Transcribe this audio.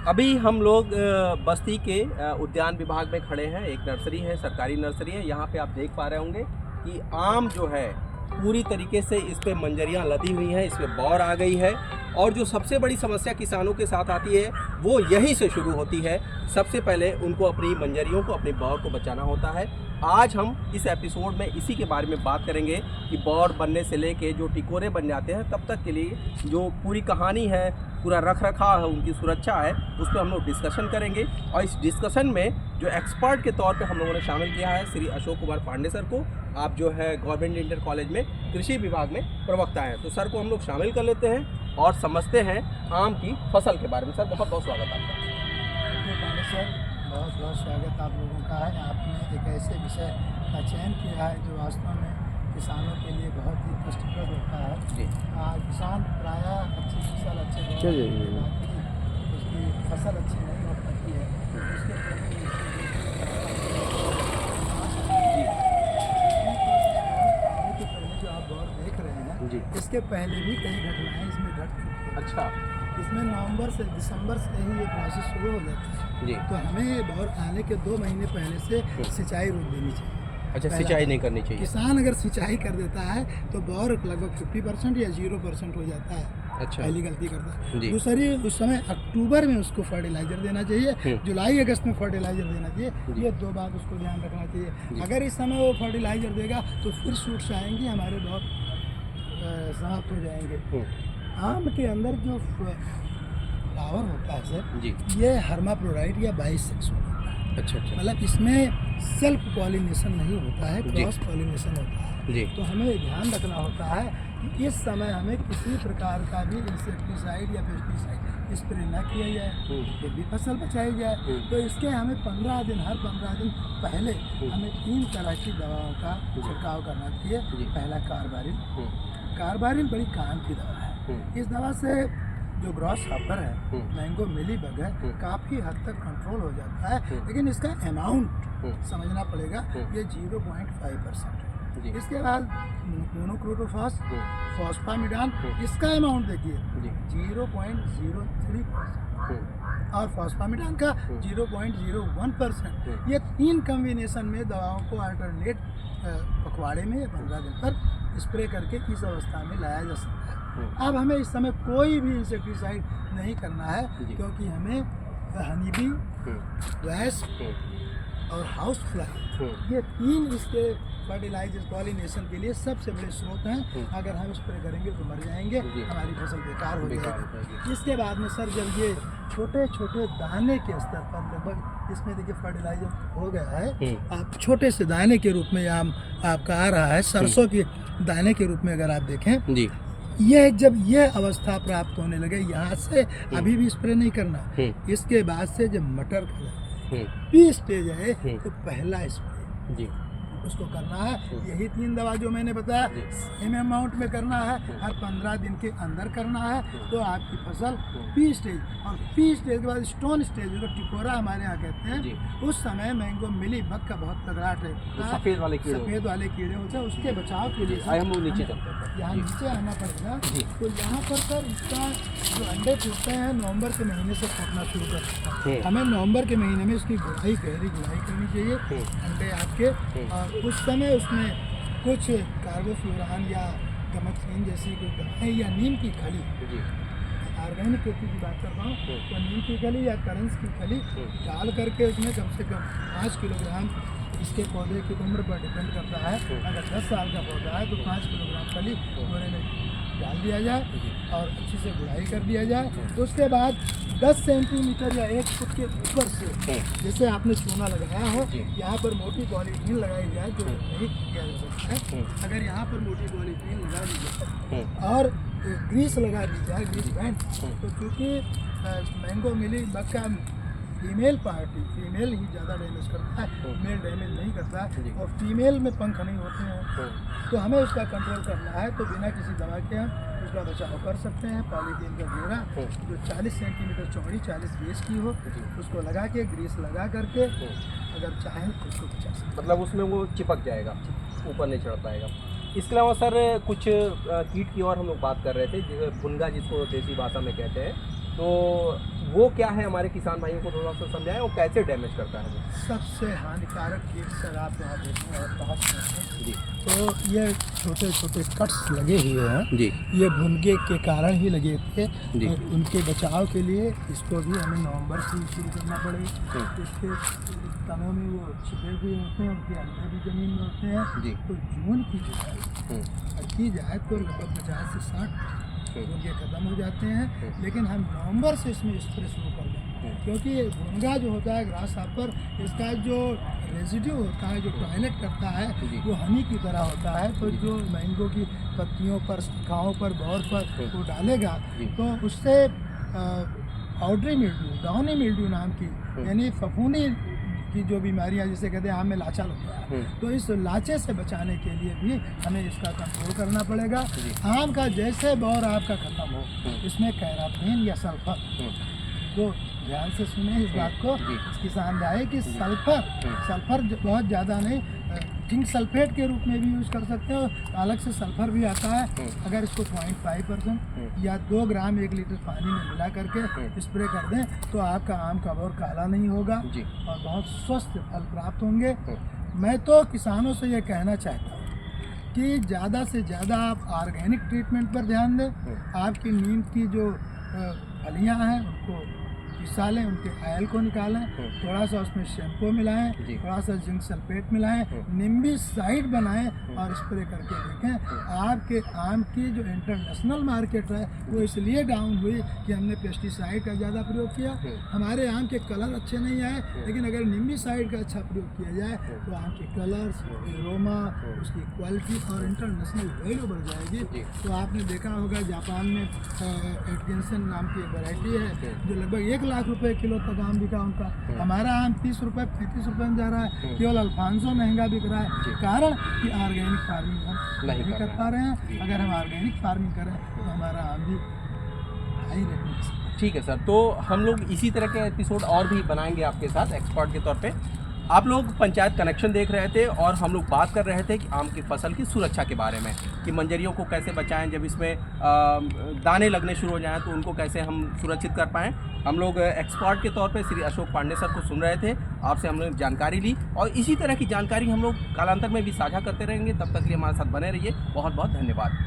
अभी हम लोग बस्ती के उद्यान विभाग में खड़े हैं। एक नर्सरी है, सरकारी नर्सरी है। यहाँ पे आप देख पा रहे होंगे कि आम जो है पूरी तरीके से इस पे मंजरियाँ लदी हुई हैं, इसमें बौर आ गई है। और जो सबसे बड़ी समस्या किसानों के साथ आती है वो यहीं से शुरू होती है। सबसे पहले उनको अपनी मंजरियों को, अपनी बौर को बचाना होता है। आज हम इस एपिसोड में इसी के बारे में बात करेंगे कि बौर बनने से लेके जो टिकोरे बन जाते हैं तब तक के लिए जो पूरी कहानी है, पूरा रख रखाव है, उनकी सुरक्षा है, उस पर हम लोग डिस्कशन करेंगे। और इस डिस्कशन में जो एक्सपर्ट के तौर पे हम लोगों ने शामिल किया है श्री अशोक कुमार पांडे सर को। आप जो है गवर्नमेंट इंटर कॉलेज में कृषि विभाग में प्रवक्ता हैं, तो सर को हम लोग शामिल कर लेते हैं और समझते हैं आम की फसल के बारे में। सर बहुत बहुत स्वागत आपका। पांडे सर, बहुत बहुत स्वागत आप लोगों का है। आपने एक ऐसे विषय का चयन किया है जो वास्तव में किसानों के लिए बहुत ही कष्टप्रद होता है जी। किसान प्रायः अच्छी फसल उसकी फसल अच्छी नहीं हो पाती है। उसके प्रति पहले जो आप दौर देख रहे हैं जी, इसके पहले भी कई घटनाएं इसमें घट चुकी हैं। अच्छा इसमें नवंबर से दिसंबर से ही ये प्रोसेस शुरू हो जाता है। जी। तो हमें ये बौर आने के 2 महीने पहले से सिंचाई रोक देनी चाहिए। अच्छा, पहला सिंचाई नहीं करनी चाहिए। किसान अगर सिंचाई कर देता है तो बौर लगभग 50% या 0% हो जाता है। अच्छा पहली गलती करता है। जी। दूसरी, उस समय अक्टूबर में उसको फर्टिलाइजर देना चाहिए, जुलाई अगस्त में फर्टिलाइजर देना चाहिए। ये 2 बात उसको ध्यान रखना चाहिए। अगर इस समय वो फर्टिलाइजर देगा तो फिर सूट्स आएंगी, हमारे बहुत समाप्त हो जाएंगे। आम के अंदर जो फ्लावर होता है सर जी। ये हर्माफ्रोडाइट या बाइसेक्सुअल होता है। अच्छा अच्छा मतलब इसमें सेल्फ पॉलिनेशन नहीं होता है, जी। क्रॉस पॉलिनेशन होता है। जी। तो हमें ध्यान रखना होता है कि इस समय हमें किसी प्रकार का भी इंसेक्टिसाइड या पेस्टिसाइड स्प्रे न किया जाए, फिर भी फसल बचाई जाए। तो इसके हमें 15 दिन, हर 15 दिन पहले हमें 3 तरह की दवाओं का छिड़काव करना चाहिए। पहला कार्बारिन बड़ी काम की दवा है। इस दवा से जो ग्रॉस हॉपर है, मैंगो मिली बग है, काफ़ी हद तक कंट्रोल हो जाता है। लेकिन इसका अमाउंट समझना पड़ेगा, ये 0.5% है। इसके बाद मोनोक्रोटोफॉस, फॉस्फामिडान, इसका अमाउंट देखिए 0.03% और फॉस्फामिडान का 0.01%। ये 3 कम्बिनेशन में दवाओं को अल्टरनेट पखवाड़े में 15 दिन पर स्प्रे करके इस अवस्था में लाया जा सकता है। अब हमें इस समय कोई भी इंसेक्टिसाइड नहीं करना है, क्योंकि हमें हनीबी, वेस्प और हाउस फ्लाई, ये 3 इसके फर्टिलाइजर पॉलिनेशन के लिए सबसे बड़े स्रोत हैं। अगर हम स्प्रे करेंगे तो मर जाएंगे, हमारी फसल बेकार हो जाएगी। इसके बाद में सर जब ये छोटे छोटे दाने के स्तर पर, लगभग इसमें देखिए फर्टिलाइजर हो गया है, आप छोटे से दाने के रूप में आपका आ रहा है, सरसों के दाने के रूप में अगर आप देखें जी। ये जब ये अवस्था प्राप्त होने लगे, यहाँ से अभी भी स्प्रे नहीं करना। इसके बाद से जब मटर का पी स्टेज है तो पहला स्प्रे जी उसको करना है। यही 3 दवा जो मैंने बताया सेम अमाउंट में करना है, हर 15 दिन के अंदर करना है। तो आपकी फसल पी स्टेज, और पी स्टेज के बाद स्टोन स्टेज, जो टिकोरा हमारे यहाँ कहते हैं, उस समय मैंगो मिली बग का बहुत तगड़ाट है। सफ़ेद वाले कीड़े होते हैं, उसके बचाव के लिए हम लोग नीचे चलते हैं। यहाँ नीचे आना पड़ेगा। तो यहाँ पर सर इसका जो अंडे फूटते हैं नवंबर के महीने से फूटना शुरू कर सकता है। हमें नवंबर के महीने में इसकी गहरी गुड़ाई करनी चाहिए अंडे आपके, और उस समय उसमें कुछ कार्बोफ्लोरान या गमकसीन जैसी कोई दवाई या नीम की खली, ऑर्गेनिक खेती की बात कर रहा हूँ, तो नीम की खली या करंस की खली डाल करके उसमें कम से कम 5 किलोग्राम, इसके पौधे की उम्र पर डिपेंड करता है। अगर 10 साल का पौधा है तो 5 किलोग्राम खली बोरे में डाल दिया जाए और अच्छी से गुड़ाई कर दिया जाए। तो उसके बाद 10 सेंटीमीटर या 1 फुट के ऊपर से, जैसे आपने चूना लगाया हो, यहाँ पर मोटी पॉलीथीन लगाई जाए, जो नहीं किया जा सकता है। अगर यहाँ पर मोटी पॉलीथीन लगा दी जाए और ग्रीस लगा दी जाए, ग्रीस बैंड, तो क्योंकि मैंगो मिली बग का फीमेल ही ज़्यादा डैमेज करता है, मेल डैमेज नहीं करता है, और फीमेल में पंख नहीं होते हैं। तो हमें उसका कंट्रोल करना है, तो बिना किसी दवा के हम उसका बचाव कर सकते हैं। पॉलीथीन का घेरा जो 40 सेंटीमीटर चौड़ी, 40 गेज की हो, उसको लगा के ग्रीस लगा करके अगर चाहें तो उसको बचा सकते हैं। मतलब उसमें वो चिपक जाएगा, ऊपर नहीं चढ़ पाएगा। इसके अलावा सर कुछ कीट की और हम लोग बात कर रहे थे, जैसे भुनगा जिसको देसी भाषा में कहते हैं, तो वो क्या है, हमारे किसान भाइयों को थोड़ा सा समझाएं, वो कैसे डैमेज करता है वो? सबसे हानिकारक कीट सर आप यहाँ देखें और पास में हैं। जी तो ये छोटे छोटे कट्स लगे हुए हैं, जी ये भुनगे के कारण ही लगे थे। जी। और उनके बचाव के लिए इसको भी हमें नवंबर से ही शुरू करना पड़ेगा। इसके तनों में वो छिपे हुए होते हैं, उनके अंडे भी ज़मीन में होते हैं। जी। तो जून की जुलाई की जाए तो लगभग 50 से 60 भुनगे खत्म हो जाते हैं। लेकिन हम नवंबर से इसमें स्प्रे शुरू कर दें, क्योंकि भुनगा जो होता है ग्रास हापर, इसका जो रेजिड्यू होता है, जो टॉयलेट करता है, वो हनी की तरह होता है। तो जो मैंगो की पत्तियों पर, शाखाओं पर, बौर पर वो डालेगा तो उससे पाउडरी मिल्ड्यू, डाउनी मिल्ड्यू नाम की, यानी फफूंदी की जो बीमारियां जिसे कहते हैं आम में लाचा लग गया है, तो इस लाचे से बचाने के लिए भी हमें इसका कंट्रोल करना पड़ेगा। आम का जैसे बौर आपका ख़त्म हो, इसमें कैरापीन या सल्फर, तो ध्यान से सुने इस बात को, किसान भाई, कि सल्फर बहुत ज़्यादा नहीं, जिंक सल्फेट के रूप में भी यूज़ कर सकते हो। अलग से सल्फर भी आता है। अगर इसको 0.5% या 2 ग्राम 1 लीटर पानी में मिला करके स्प्रे कर दें तो आपका आम का बौर काला नहीं होगा और बहुत स्वस्थ फल प्राप्त होंगे। मैं तो किसानों से ये कहना चाहता हूँ कि ज़्यादा से ज़्यादा आप ऑर्गेनिक ट्रीटमेंट पर ध्यान दें। आपकी नीम की जो फलियाँ हैं उनको पिसा लें, उनके आयल को निकालें, थोड़ा सा उसमें शैम्पू मिलाएं, थोड़ा सा जिंक सल्फेट मिलाएं, निम्बी साइड बनाएं और स्प्रे करके देखें। आपके आम की जो इंटरनेशनल मार्केट है वो इसलिए डाउन हुई कि हमने पेस्टिसाइड का ज़्यादा प्रयोग किया। हमारे आम के कलर अच्छे नहीं आए, लेकिन अगर निम्बी साइड का अच्छा प्रयोग किया जाए तो आम के कलर्स, एरोमा, उसकी क्वालिटी और इंटरनेशनल वैल्यू बढ़ जाएगी। तो आपने देखा होगा जापान में एटकिंसन नाम की एक वैरायटी है जो लगभग 1 लाख रुपए किलो तक आम बिका उनका। हमारा आम 30 रुपए 35 रुपए में जा रहा है, केवल अल्फांसो महंगा बिक रहा है। कारण कि ऑर्गेनिक फार्मिंग हम नहीं कर पा रहे हैं। अगर हम ऑर्गेनिक फार्मिंग करें तो हमारा आम भी हाई रेट में। ठीक है सर, तो हम लोग इसी तरह के एपिसोड और भी बनाएंगे आपके साथ एक्सपर्ट के तौर पे। आप लोग पंचायत कनेक्शन देख रहे थे और हम लोग बात कर रहे थे कि आम की फसल की सुरक्षा के बारे में, कि मंजरियों को कैसे बचाएं, जब इसमें दाने लगने शुरू हो जाएं तो उनको कैसे हम सुरक्षित कर पाएं। हम लोग एक्सपर्ट के तौर पे श्री अशोक पांडे सर को सुन रहे थे, आपसे हम लोग जानकारी ली और इसी तरह की जानकारी हम लोग कालांतर में भी साझा करते रहेंगे। तब तक के लिए हमारे साथ बने रहिए। बहुत बहुत धन्यवाद।